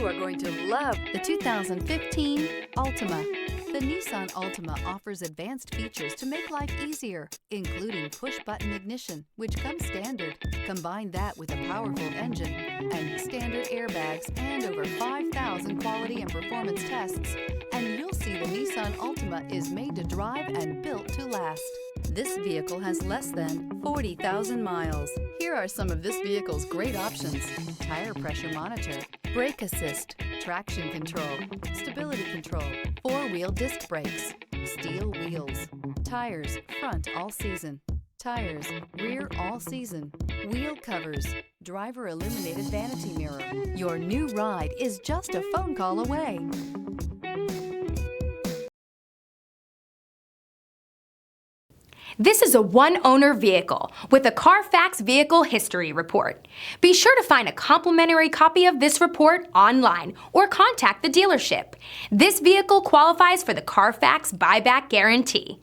You are going to love the 2015 Altima. The Nissan Altima offers advanced features to make life easier, including push-button ignition, which comes standard. Combine that with a powerful engine and standard airbags and over 5,000 quality and performance tests, and you'll see the Nissan Altima is made to drive and built to last. This vehicle has less than 40,000 miles. Here are some of this vehicle's great options: tire pressure monitor, brake assist, traction control, stability control, four-wheel disc brakes, steel wheels, tires front all season, tires rear all season, wheel covers, driver illuminated vanity mirror. Your new ride is just a phone call away. This is a one-owner vehicle with a Carfax Vehicle History Report. Be sure to find a complimentary copy of this report online or contact the dealership. This vehicle qualifies for the Carfax Buyback Guarantee.